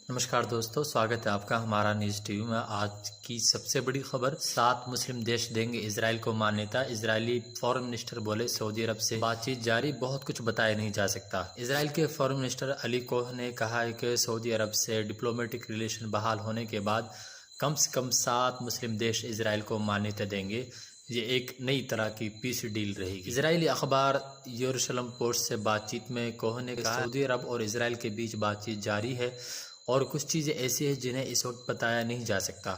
नमस्कार दोस्तों, स्वागत है आपका हमारा न्यूज़ टीवी में। आज की सबसे बड़ी खबर, 7 मुस्लिम देश देंगे इजराइल को मान्यता। इजरायली फॉरेन मिनिस्टर बोले सऊदी अरब से बातचीत जारी, बहुत कुछ बताया नहीं जा सकता। इजराइल के फॉरेन मिनिस्टर अली कोह ने कहा है कि सऊदी अरब से डिप्लोमेटिक रिलेशन बहाल होने के बाद कम से कम 7 मुस्लिम देश इजराइल को मान्यता देंगे। ये एक नई तरह की पीस डील रहेगी। इजरायली अखबार यरूशलेम पोस्ट से बातचीत में कोह ने कहा सऊदी अरब और इजराइल के बीच बातचीत जारी है और कुछ चीज़ें ऐसी हैं जिन्हें इस वक्त बताया नहीं जा सकता।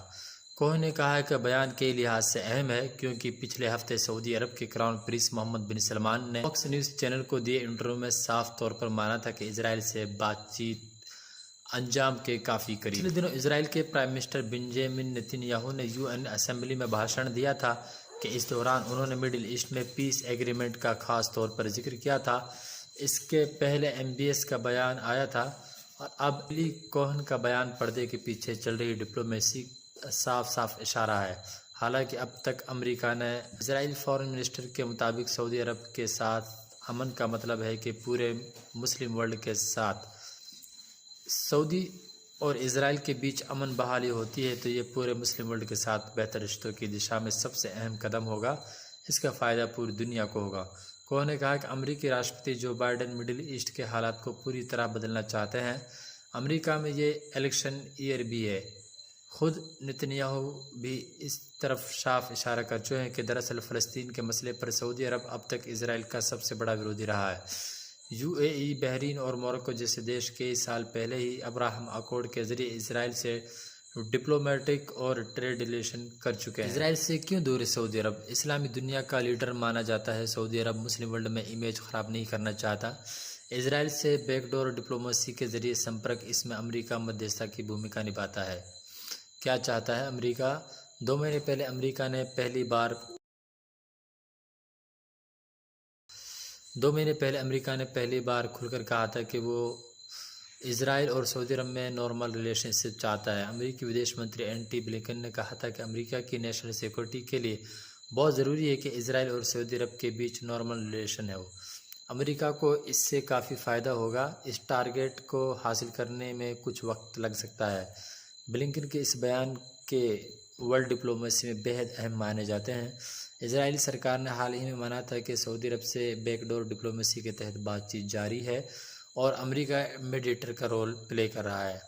कोह ने कहा है कि बयान के लिहाज से अहम है क्योंकि पिछले हफ्ते सऊदी अरब के क्राउन प्रिंस मोहम्मद बिन सलमान ने फॉक्स न्यूज़ चैनल को दिए इंटरव्यू में साफ तौर पर माना था कि इजराइल से बातचीत अंजाम के काफ़ी करीब। पिछले दिनों इजराइल के प्राइम मिनिस्टर बेंजामिन नेतन्याहू ने यूएन असेंबली में भाषण दिया था कि इस दौरान उन्होंने मिडिल ईस्ट में पीस एग्रीमेंट का खास तौर पर जिक्र किया था। इसके पहले एमबीएस का बयान आया था और अब अली कोहन का बयान पर्दे के पीछे चल रही डिप्लोमेसी साफ साफ इशारा है। हालांकि अब तक अमेरिका ने इजराइल फॉरेन मिनिस्टर के मुताबिक सऊदी अरब के साथ अमन का मतलब है कि पूरे मुस्लिम वर्ल्ड के साथ सऊदी और इजराइल के बीच अमन बहाली होती है तो ये पूरे मुस्लिम वर्ल्ड के साथ बेहतर रिश्तों की दिशा में सबसे अहम कदम होगा। इसका फ़ायदा पूरी दुनिया को होगा। कोह ने कहा कि अमेरिकी राष्ट्रपति जो बाइडेन मिडिल ईस्ट के हालात को पूरी तरह बदलना चाहते हैं। अमेरिका में ये इलेक्शन ईयर भी है। खुद नेतन्याहू भी इस तरफ साफ इशारा कर चुके हैं कि दरअसल फ़लस्तीन के मसले पर सऊदी अरब अब तक इजराइल का सबसे बड़ा विरोधी रहा है। यूएई, बहरीन और मोरक्को जैसे देश कई साल पहले ही अब्राहम अकॉर्ड के जरिए इजराइल से डिप्लोमेटिक और ट्रेड रिलेशन कर चुके हैं। इजराइल से क्यों दूर है सऊदी अरब? इस्लामी दुनिया का लीडर माना जाता है। सऊदी अरब मुस्लिम वर्ल्ड में इमेज ख़राब नहीं करना चाहता। इजराइल से बैकडोर डिप्लोमेसी के जरिए संपर्क, इसमें अमेरिका मध्यस्थता की भूमिका निभाता है। क्या चाहता है अमेरिका? 2 महीने पहले अमेरिका ने पहली बार खुलकर कहा था कि वो इजराइल और सऊदी अरब में नॉर्मल रिलेशनशिप चाहता है। अमेरिकी विदेश मंत्री एंटी ब्लिंकन ने कहा था कि अमेरिका की नेशनल सिक्योरिटी के लिए बहुत ज़रूरी है कि इजराइल और सऊदी अरब के बीच नॉर्मल रिलेशन हो। अमेरिका को इससे काफ़ी फ़ायदा होगा। इस टारगेट को हासिल करने में कुछ वक्त लग सकता है। ब्लिंकन के इस बयान के वर्ल्ड डिप्लोमेसी में बेहद अहम माने जाते हैं। इजरायली सरकार ने हाल ही में माना था कि सऊदी अरब से बैकडोर डिप्लोमेसी के तहत बातचीत जारी है और अमेरिका मीडिएटर का रोल प्ले कर रहा है।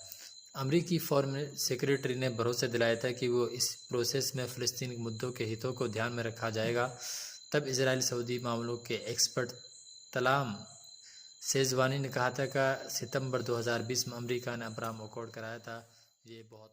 अमेरिकी फॉरेन सेक्रेटरी ने भरोसा दिलाया था कि वो इस प्रोसेस में फ़लस्तीन के मुद्दों के हितों को ध्यान में रखा जाएगा। तब इजराइल सऊदी मामलों के एक्सपर्ट तलाम शेजवानी ने कहा था कि सितंबर 2020 में अमेरिका ने अब्राहम अकॉर्ड कराया था। ये बहुत